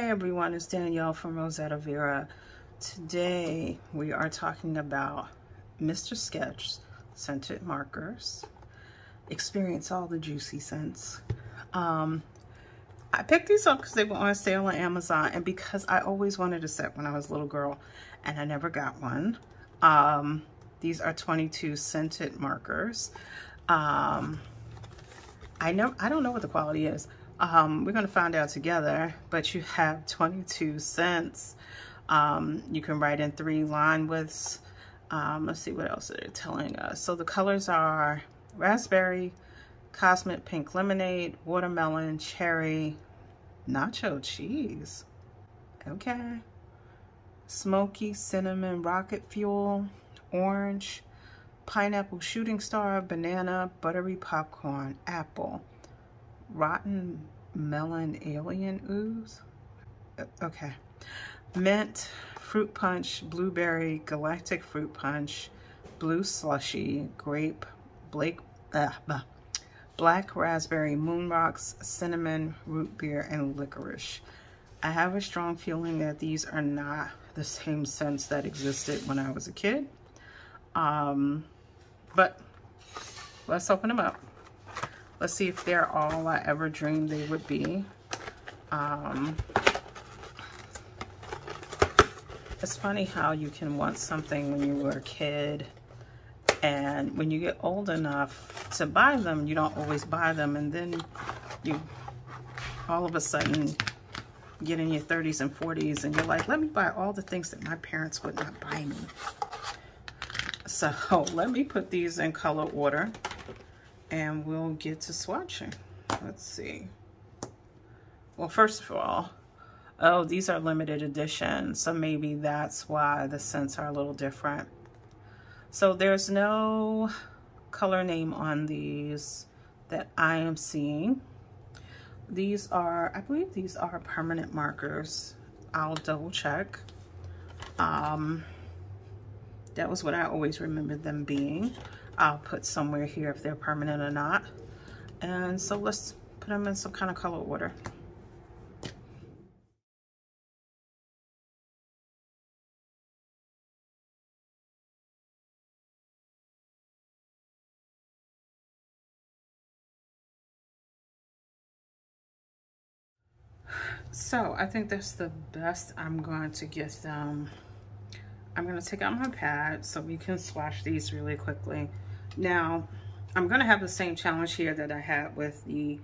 Hey everyone, it's Danielle from Rosetta Vera. Today we are talking about Mr. Sketch scented markers. Experience all the juicy scents. I picked these up because they were on sale on Amazon and because I always wanted a set when I was a little girl and I never got one. These are 22 scented markers. I don't know what the quality is. We're going to find out together, but you have 22 scents. You can write in 3 line widths. Let's see what else they're telling us. So the colors are raspberry, cosmic pink lemonade, watermelon, cherry, nacho cheese. Okay. Smoky cinnamon rocket fuel, orange, pineapple shooting star, banana, buttery popcorn, apple, rotten melon alien ooze. Okay. Mint, fruit punch, blueberry, galactic fruit punch, blue slushy, grape, black raspberry, moon rocks, cinnamon, root beer, and licorice. I have a strong feeling that these are not the same scents that existed when I was a kid. But let's open them up. Let's see if they're all I ever dreamed they would be. It's funny how you can want something when you were a kid, and when you get old enough to buy them, you don't always buy them, and then you all of a sudden get in your 30s and 40s and you're like, let me buy all the things that my parents would not buy me. So let me put these in color order and we'll get to swatching. Let's see. Well, first of all, oh, these are limited edition, so maybe that's why the scents are a little different. So there's no color name on these that I am seeing. These are, I believe these are permanent markers. I'll double check. That was what I always remembered them being. I'll put somewhere here if they're permanent or not. And so let's put them in some kind of color order. So I think that's the best I'm going to get them. I'm going to take out my pad so we can swatch these really quickly. Now, I'm going to have the same challenge here that I had with the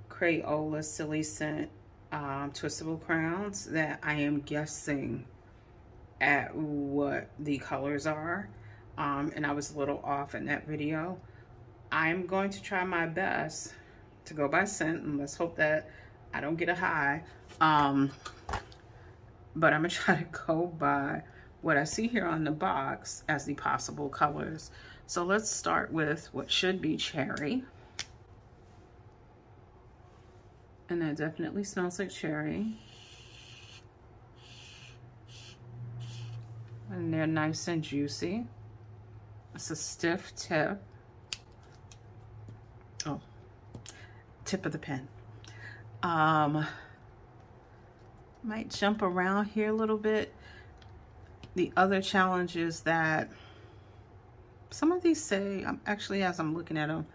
Crayola Silly Scent Twistable Crowns, that I am guessing at what the colors are. And I was a little off in that video. I'm going to try my best to go by scent, and let's hope that I don't get a high. But I'm going to try to go by what I see here on the box as the possible colors. So let's start with what should be cherry. And that definitely smells like cherry. And they're nice and juicy. It's a stiff tip. Oh, tip of the pen. Might jump around here a little bit. The other challenge is that some of these say, actually as I'm looking at them,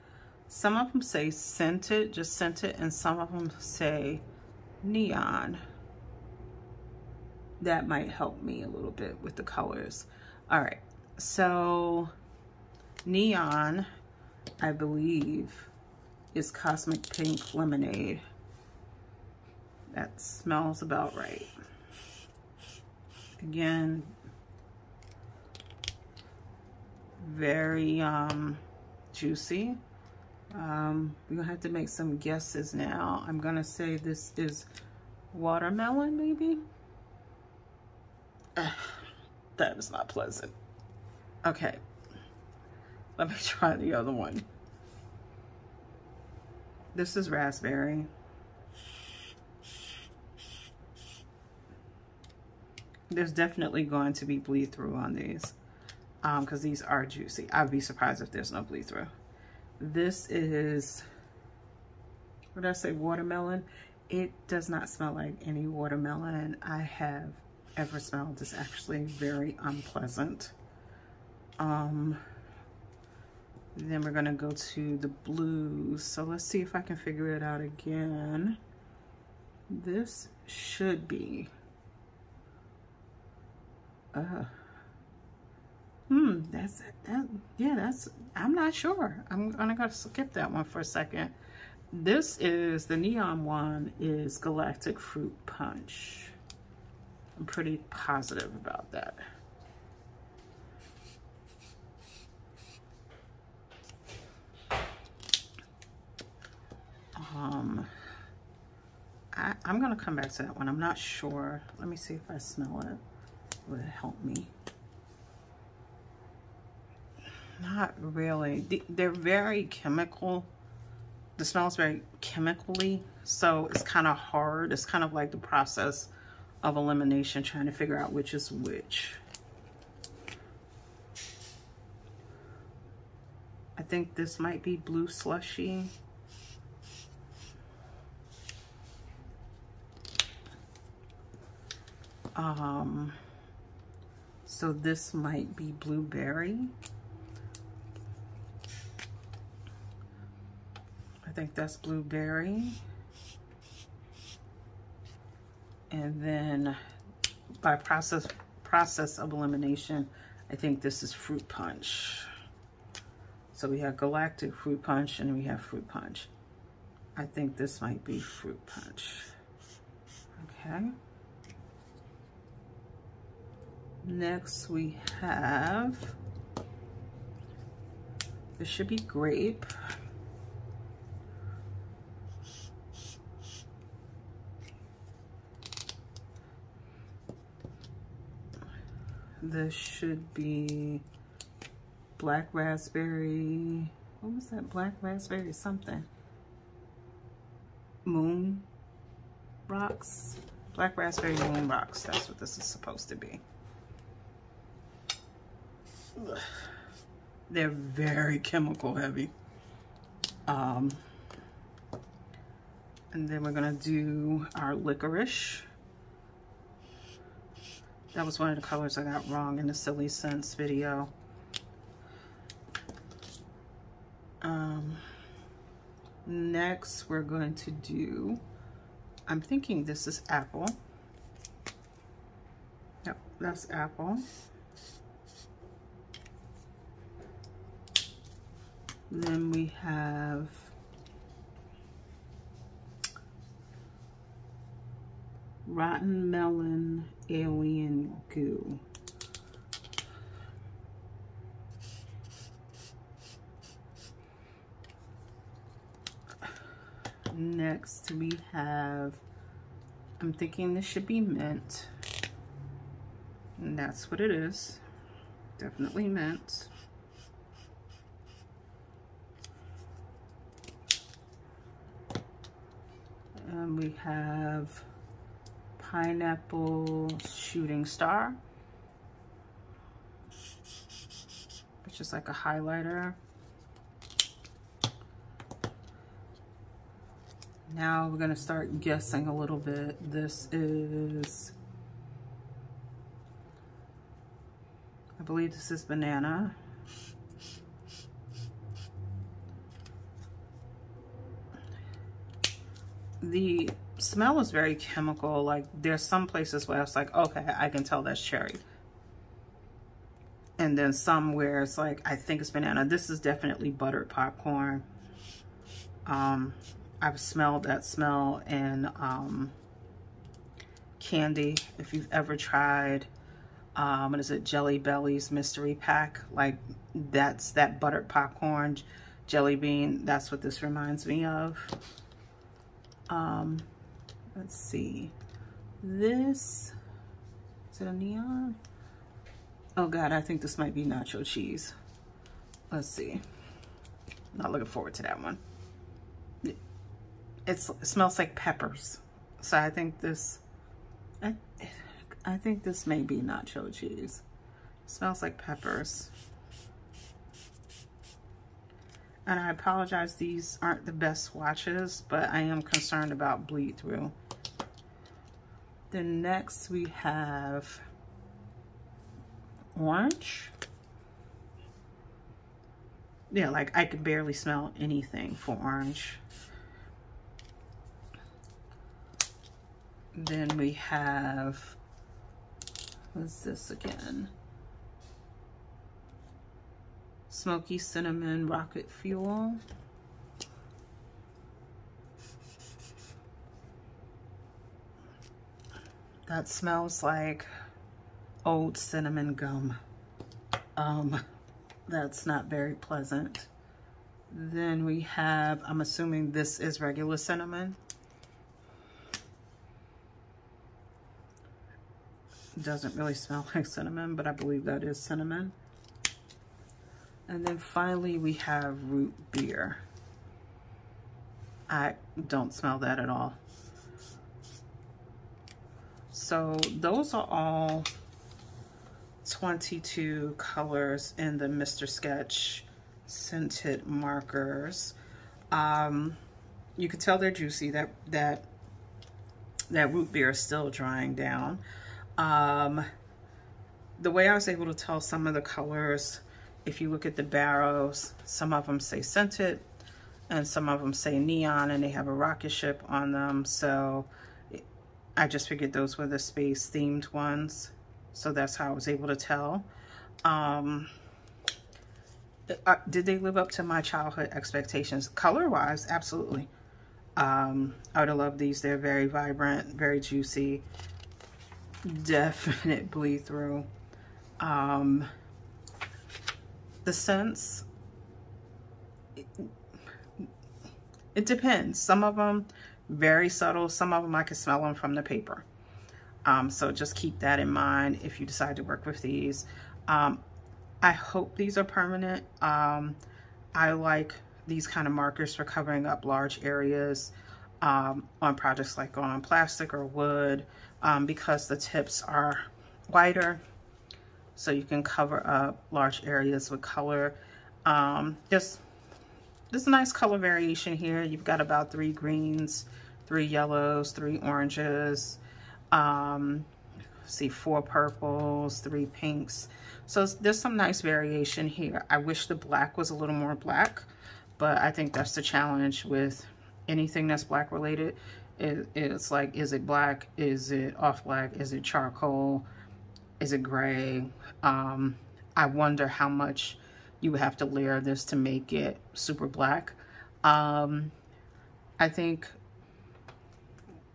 some of them say scented, just scented, and some of them say neon. That might help me a little bit with the colors. All right, so neon, I believe, is Cosmic Pink Lemonade. That smells about right. Again, very juicy. We're gonna have to make some guesses now. I'm gonna say this is watermelon, maybe. That is not pleasant. Okay, let me try the other one. This is raspberry. There's definitely going to be bleed through on these because these are juicy. I'd be surprised if there's no bleed through. This is, what did I say, watermelon? It does not smell like any watermelon I have ever smelled. It's actually very unpleasant. Then we're gonna go to the blues. So let's see if I can figure it out again. This should be, I'm not sure. I'm gonna go skip that one for a second. This is, the neon one is Galactic Fruit Punch. I'm pretty positive about that. I'm gonna come back to that one. I'm not sure. Let me see if I smell it. Would it help me? Not really. They're very chemical. The smell is very chemically, so it's kind of hard. It's kind of like the process of elimination, trying to figure out which is which. I think this might be Blue Slushy. So this might be Blueberry. I think that's Blueberry. And then by process of elimination, I think this is Fruit Punch. So we have Galactic Fruit Punch and we have Fruit Punch. I think this might be Fruit Punch. Okay. Next we have, this should be Grape. This should be Black Raspberry. What was that? Black Raspberry something. Moon Rocks. Black Raspberry Moon Rocks. That's what this is supposed to be. Ugh. They're very chemical heavy. And then we're gonna do our Licorice. That was one of the colors I got wrong in the Silly Scents video. Next we're going to do, I'm thinking this is Apple. Yep, that's Apple. Then we have Rotten Melon Alien Goo. Next we have, I'm thinking this should be Mint. And that's what it is. Definitely Mint. And we have Pineapple Shooting Star, which is like a highlighter. Now we're gonna start guessing a little bit. This is, I believe this is Banana. The smell is very chemical. Like there's some places where it's like, okay, I can tell that's cherry. And then some where it's like, I think it's banana. This is definitely buttered popcorn. I've smelled that smell in candy. If you've ever tried, what is it, Jelly Belly's mystery pack? Like that's that buttered popcorn, jelly bean. That's what this reminds me of. Let's see. This, is it a neon? Oh God, I think this might be nacho cheese. Let's see. Not looking forward to that one. It smells like peppers. So I think this, I think this may be nacho cheese. It smells like peppers. And I apologize, these aren't the best swatches, but I am concerned about bleed through. Then next we have orange. Yeah, like I could barely smell anything for orange. Then we have, what's this again? Smoky cinnamon rocket fuel. That smells like old cinnamon gum. That's not very pleasant. Then we have, I'm assuming this is regular cinnamon. Doesn't really smell like cinnamon, but I believe that is cinnamon. And then finally we have root beer. I don't smell that at all. So those are all 22 colors in the Mr. Sketch scented markers. You can tell they're juicy. That root beer is still drying down. The way I was able to tell some of the colors, if you look at the barrels, some of them say scented and some of them say neon, and they have a rocket ship on them. So I just figured those were the space themed ones. So that's how I was able to tell. Did they live up to my childhood expectations? Color-wise, absolutely. I would have loved these. They're very vibrant, very juicy. Definite bleed through. The scents, it depends. Some of them very subtle. Some of them I can smell them from the paper. So just keep that in mind if you decide to work with these. I hope these are permanent. I like these kind of markers for covering up large areas on projects like on plastic or wood, because the tips are wider, so you can cover up large areas with color. There's a nice color variation here. You've got about 3 greens, 3 yellows, 3 oranges, see 4 purples, 3 pinks. So there's some nice variation here. I wish the black was a little more black, but I think that's the challenge with anything that's black related. It's like, is it black? Is it off black? Is it charcoal? Is it gray? I wonder how much you would have to layer this to make it super black. I think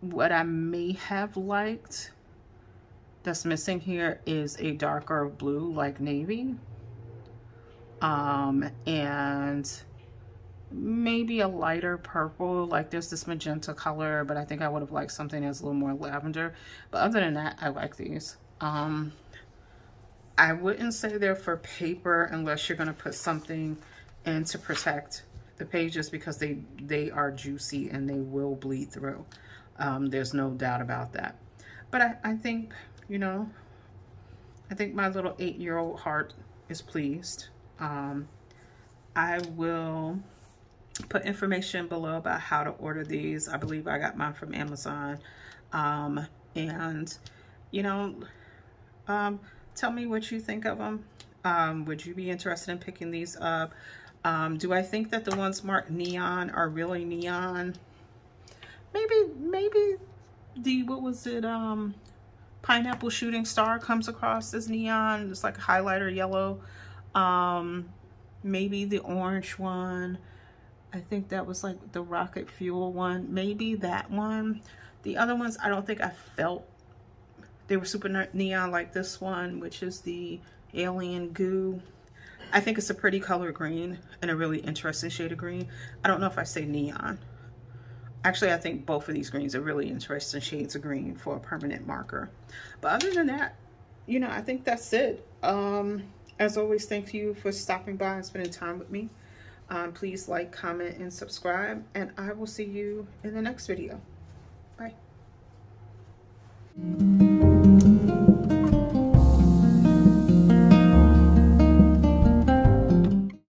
what I may have liked that's missing here is a darker blue, like navy, and maybe a lighter purple. Like there's this magenta color, but I think I would have liked something that's a little more lavender. But other than that, I like these. I wouldn't say they're for paper unless you're going to put something in to protect the pages, because they are juicy and they will bleed through. There's no doubt about that. But I think, you know, I think my little 8-year-old heart is pleased. I will put information below about how to order these. I believe I got mine from Amazon. And, you know, tell me what you think of them. Would you be interested in picking these up? Do I think that the ones marked neon are really neon? Maybe the, what was it, Pineapple Shooting Star comes across as neon. It's like a highlighter yellow. Maybe the orange one. I think that was like the rocket fuel one. Maybe that one. The other ones, I don't think I felt they were super neon like this one, which is the Alien Goo. I think it's a pretty color green and a really interesting shade of green. I don't know if I say neon. Actually, I think both of these greens are really interesting shades of green for a permanent marker. But other than that, you know, I think that's it. As always, thank you for stopping by and spending time with me. Please like, comment, and subscribe, and I will see you in the next video. Bye.